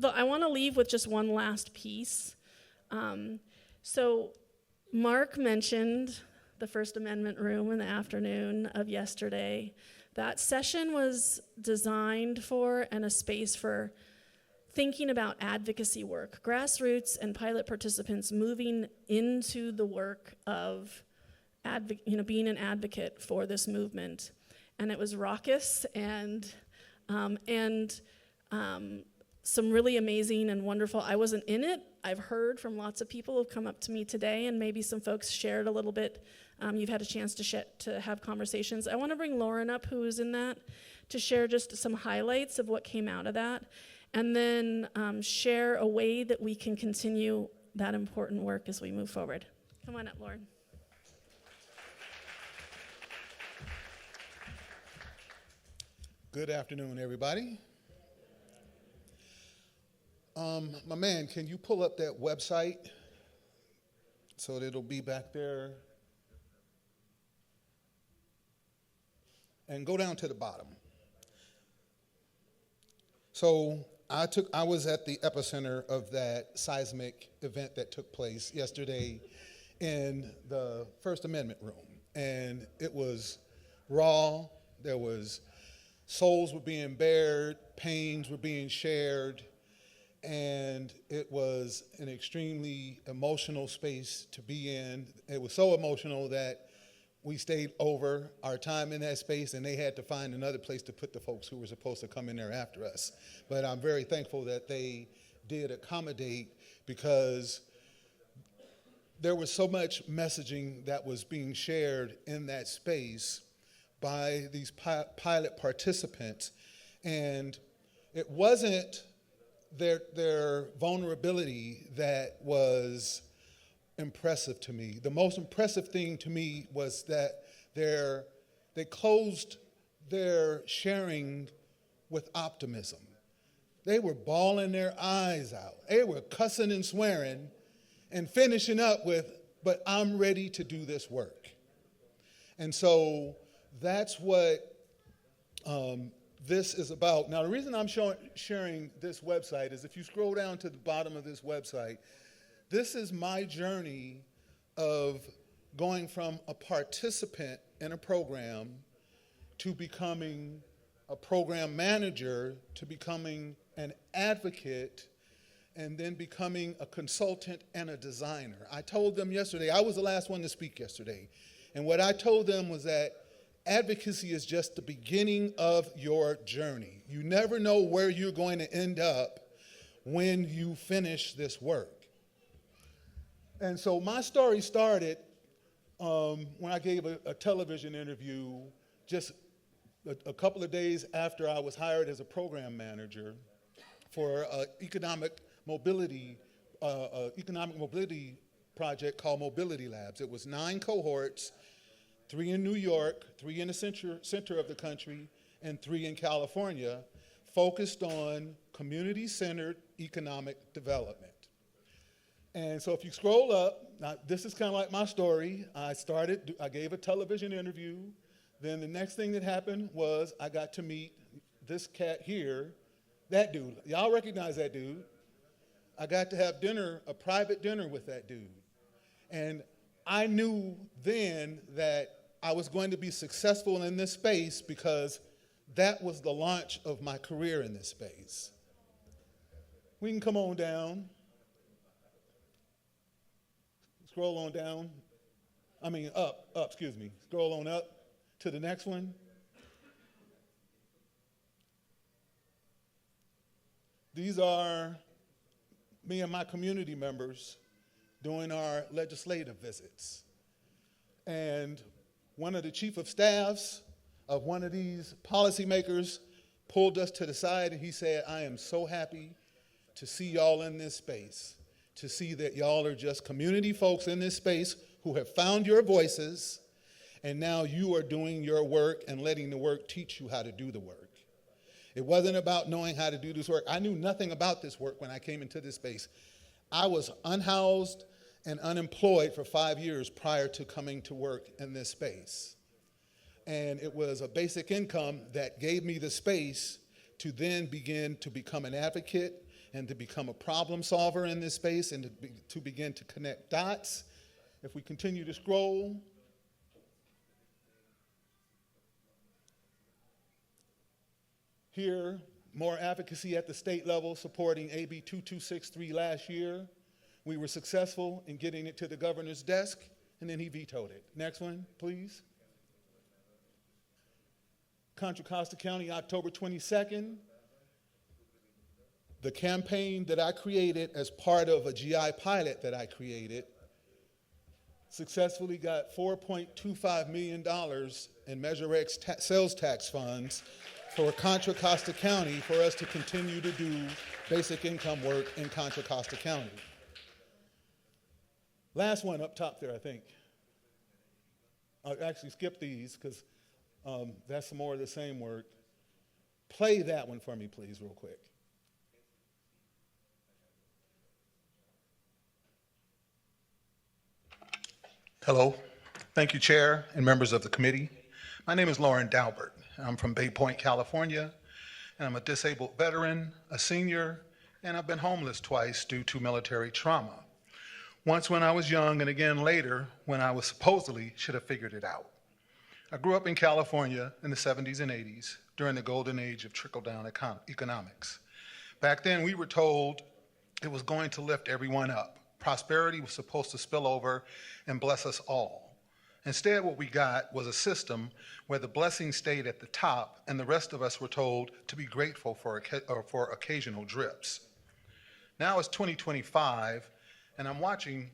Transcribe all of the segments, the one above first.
I want to leave with just one last piece. So Mark mentioned the First Amendment room in the afternoon of yesterday. That session was designed for and a space for thinking about advocacy work, grassroots and pilot participants moving into the work of being an advocate for this movement. And it was raucous and some really amazing and wonderful. I wasn't in it. I've heard from lots of people who've come up to me today, and maybe some folks shared a little bit. You've had a chance to have conversations. I want to bring Loren up, who was in that, to share just some highlights of what came out of that, and then share a way that we can continue that important work as we move forward. Come on up, Loren. Good afternoon, everybody. My man, can you pull up that website so that it'll be back there? And go down to the bottom. So I was at the epicenter of that seismic event that took place yesterday in the First Amendment room. And it was raw. There was souls were being bared, pains were being shared, and it was an extremely emotional space to be in. It was so emotional that we stayed over our time in that space, and they had to find another place to put the folks who were supposed to come in there after us. But I'm very thankful that they did accommodate, because there was so much messaging that was being shared in that space by these pilot participants, and it wasn't their vulnerability that was impressive to me. The most impressive thing to me was that they closed their sharing with optimism. They were bawling their eyes out. They were cussing and swearing and finishing up with, "But I'm ready to do this work." And so that's what this is about. Now, the reason I'm sharing this website is if you scroll down to the bottom of this website, this is my journey of going from a participant in a program to becoming a program manager, to becoming an advocate, and then becoming a consultant and a designer. I told them yesterday, I was the last one to speak yesterday, and what I told them was that advocacy is just the beginning of your journey. You never know where you're going to end up when you finish this work. And so my story started when I gave a television interview just a couple of days after I was hired as a program manager for an economic mobility project called Mobility Labs. It was 9 cohorts, 3 in New York, 3 in the center of the country, and 3 in California, focused on community-centered economic development. And so if you scroll up, now this is kind of like my story. I gave a television interview. Then the next thing that happened was I got to meet this cat here, that dude. Y'all recognize that dude. I got to have dinner, a private dinner with that dude. And I knew then that I was going to be successful in this space because that was the launch of my career in this space. We can come on down. Scroll on down. Excuse me. Scroll on up to the next one. These are me and my community members doing our legislative visits. And one of the chief of staffs of one of these policymakers pulled us to the side and he said, "I am so happy to see y'all in this space, to see that y'all are just community folks in this space who have found your voices, and now you are doing your work and letting the work teach you how to do the work." It wasn't about knowing how to do this work. I knew nothing about this work when I came into this space. I was unhoused and unemployed for 5 years prior to coming to work in this space. And it was a basic income that gave me the space to then begin to become an advocate and to become a problem solver in this space and to begin to connect dots. If we continue to scroll, here, more advocacy at the state level supporting AB 2263 last year. We were successful in getting it to the governor's desk, and then he vetoed it. Next one, please. Contra Costa County, October 22nd. The campaign that I created as part of a GI pilot that I created successfully got $4.25 million in Measure X sales tax funds for Contra Costa County for us to continue to do basic income work in Contra Costa County. Last one up top there, I think. I'll actually skip these because that's some more of the same work. Play that one for me, please, real quick. Hello. Thank you, Chair and members of the committee. My name is Loren Dalbert. I'm from Bay Point, California, and I'm a disabled veteran, a senior, and I've been homeless twice due to military trauma. Once when I was young, and again later when I was supposedly should have figured it out. I grew up in California in the 70s and 80s during the golden age of trickle-down economics. Back then, we were told it was going to lift everyone up. Prosperity was supposed to spill over and bless us all. Instead, what we got was a system where the blessing stayed at the top and the rest of us were told to be grateful for occasional drips. Now it's 2025, and I'm watching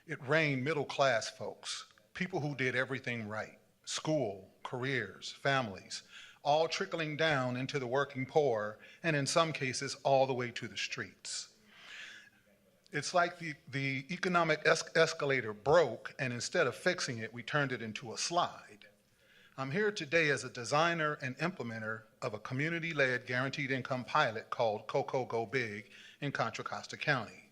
it rain middle-class folks, people who did everything right, school, careers, families, all trickling down into the working poor, and in some cases, all the way to the streets. It's like the economic escalator broke, and instead of fixing it, we turned it into a slide. I'm here today as a designer and implementer of a community-led guaranteed income pilot called COCO Go Big in Contra Costa County.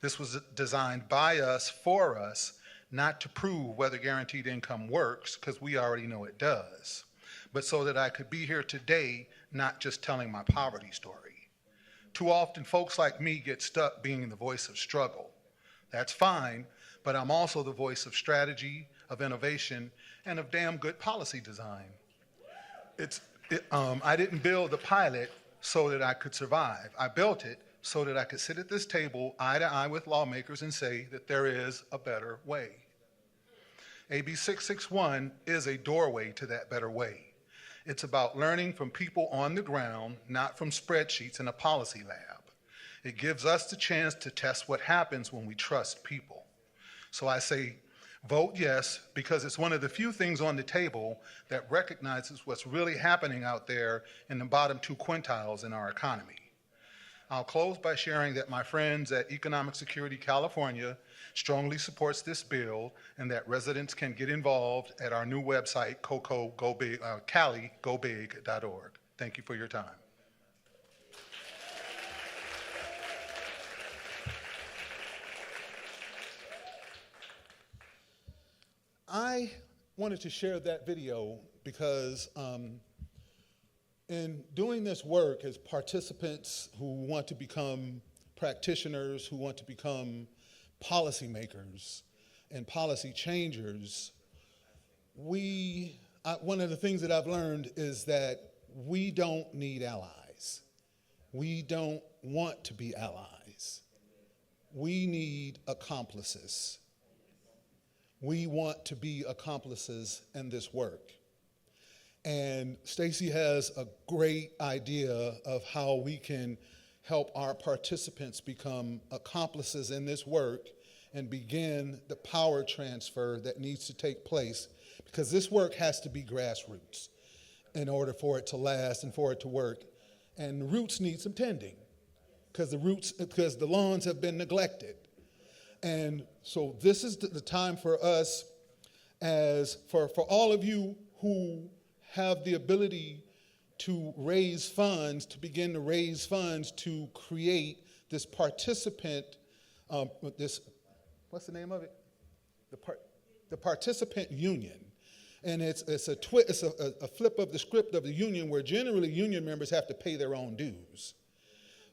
This was designed by us, for us, not to prove whether guaranteed income works, because we already know it does, but so that I could be here today, not just telling my poverty story. Too often, folks like me get stuck being the voice of struggle. That's fine, but I'm also the voice of strategy, of innovation, and of damn good policy design. I didn't build the pilot so that I could survive. I built it so that I could sit at this table eye to eye with lawmakers and say that there is a better way. AB 661 is a doorway to that better way. It's about learning from people on the ground, not from spreadsheets in a policy lab. It gives us the chance to test what happens when we trust people. So I say, vote yes, because it's one of the few things on the table that recognizes what's really happening out there in the bottom 2 quintiles in our economy. I'll close by sharing that my friends at Economic Security California strongly supports this bill and that residents can get involved at our new website, CaliGoBig.org. Thank you for your time. I wanted to share that video because in doing this work as participants who want to become practitioners, who want to become policymakers and policy changers, one of the things that I've learned is that we don't need allies. We don't want to be allies. We need accomplices. We want to be accomplices in this work. And Stacy has a great idea of how we can help our participants become accomplices in this work and begin the power transfer that needs to take place, because this work has to be grassroots in order for it to last and for it to work. And the roots need some tending because the lawns have been neglected. And so this is the time for us, for all of you who have the ability to raise funds, to begin to raise funds to create this participant, what's the name of it? The participant union. And it's a flip of the script of the union, where generally union members have to pay their own dues.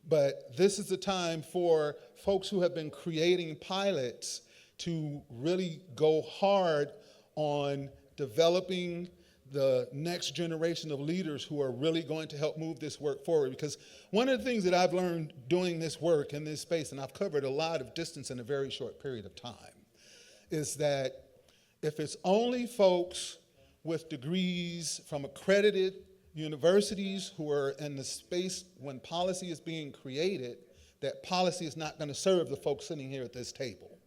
But this is the time for folks who have been creating pilots to really go hard on developing the next generation of leaders who are really going to help move this work forward. Because one of the things that I've learned doing this work in this space, and I've covered a lot of distance in a very short period of time, is that if it's only folks with degrees from accredited universities who are in the space when policy is being created, that policy is not going to serve the folks sitting here at this table.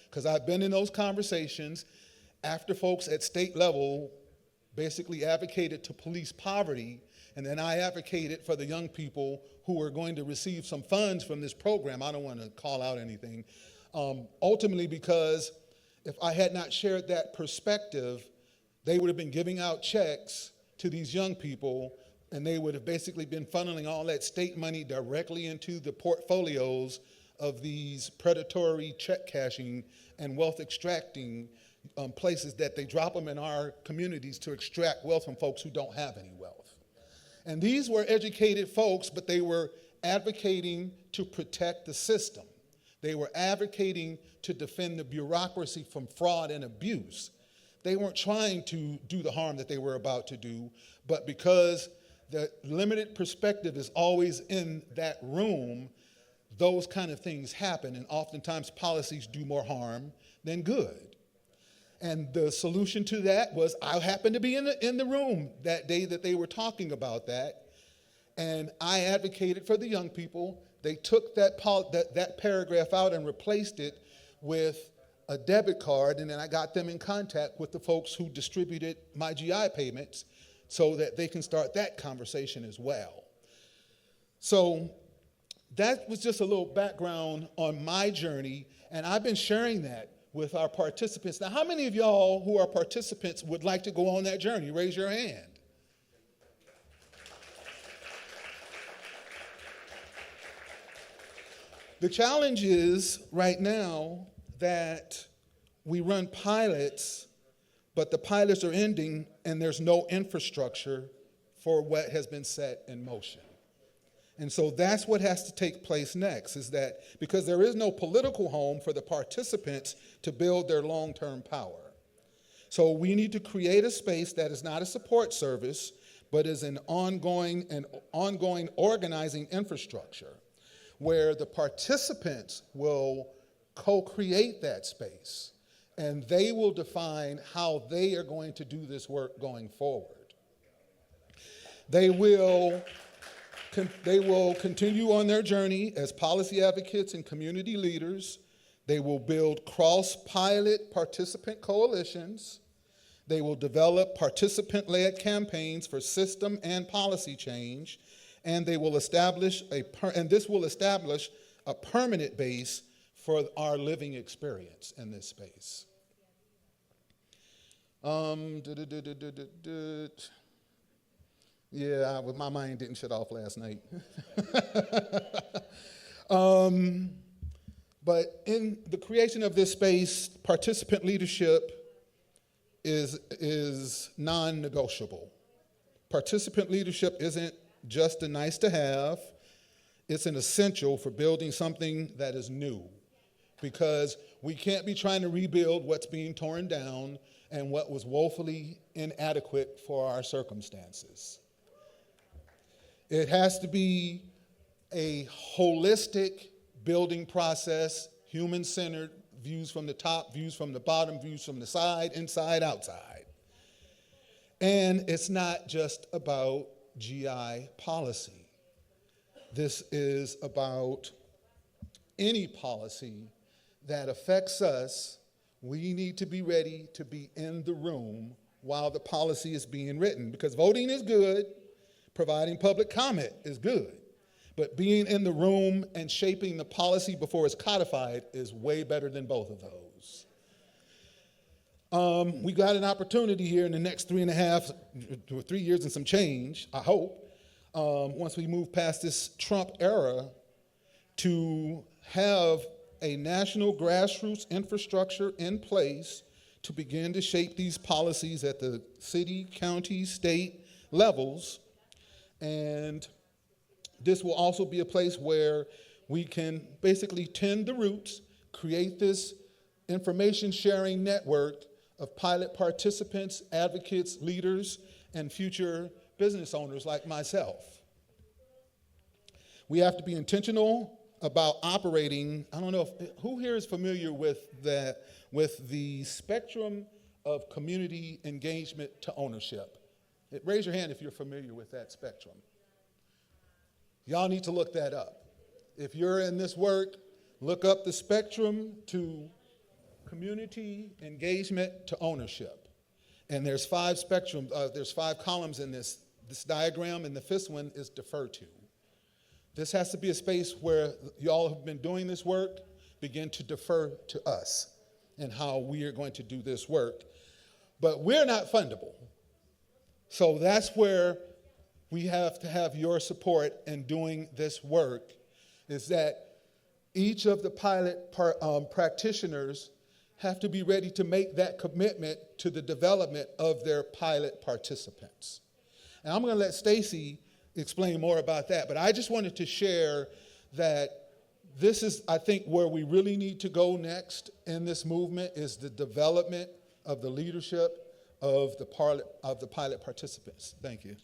Because I've been in those conversations after folks at state level basically advocated to police poverty, and then I advocated for the young people who are going to receive some funds from this program. I don't want to call out anything. Ultimately, because if I had not shared that perspective, they would have been giving out checks to these young people, and they would have basically been funneling all that state money directly into the portfolios of these predatory check cashing and wealth extracting places that they drop them in our communities to extract wealth from folks who don't have any wealth. And these were educated folks, but they were advocating to protect the system. They were advocating to defend the bureaucracy from fraud and abuse. They weren't trying to do the harm that they were about to do, but because the limited perspective is always in that room, those kind of things happen, and oftentimes policies do more harm than good. And the solution to that was I happened to be in the room that day that they were talking about that, and I advocated for the young people. They took that paragraph out and replaced it with a debit card, and then I got them in contact with the folks who distributed my GI payments so that they can start that conversation as well. So that was just a little background on my journey, and I've been sharing that with our participants. Now, how many of y'all who are participants would like to go on that journey? Raise your hand. The challenge is right now that we run pilots, but the pilots are ending and there's no infrastructure for what has been set in motion. And so that's what has to take place next, is that because there is no political home for the participants to build their long-term power. So we need to create a space that is not a support service, but is an ongoing organizing infrastructure where the participants will co-create that space, and they will define how they are going to do this work going forward. They will continue on their journey as policy advocates and community leaders. They will build cross-pilot participant coalitions. They will develop participant-led campaigns for system and policy change, and they will establish this will establish a permanent base for our living experience in this space. Yeah, my mind didn't shut off last night. But in the creation of this space, participant leadership is non-negotiable. Participant leadership isn't just a nice to have, it's an essential for building something that is new. Because we can't be trying to rebuild what's being torn down and what was woefully inadequate for our circumstances. It has to be a holistic building process, human-centered, views from the top, views from the bottom, views from the side, inside, outside. And it's not just about GI policy. This is about any policy that affects us. We need to be ready to be in the room while the policy is being written, because voting is good, providing public comment is good, but being in the room and shaping the policy before it's codified is way better than both of those. We got an opportunity here in the next 3 years and some change, I hope, once we move past this Trump era, to have a national grassroots infrastructure in place to begin to shape these policies at the city, county, state levels. And This will also be a place where we can basically tend the roots, create this information sharing network of pilot participants, advocates, leaders, and future business owners like myself. We have to be intentional about operating. I don't know who here is familiar with the spectrum of community engagement to ownership. Raise your hand if you're familiar with that spectrum. Y'all need to look that up. If you're in this work, look up the spectrum to community engagement to ownership. And there's 5 spectrums, there's 5 columns in this diagram, and the 5th one is defer to. This has to be a space where y'all have been doing this work, begin to defer to us and how we are going to do this work. But we're not fundable. So that's where we have to have your support in doing this work, is that each of the pilot practitioners have to be ready to make that commitment to the development of their pilot participants. And I'm going to let Stacy explain more about that, but I just wanted to share that this is, I think, where we really need to go next in this movement, is the development of the leadership of the pilot participants. Thank you.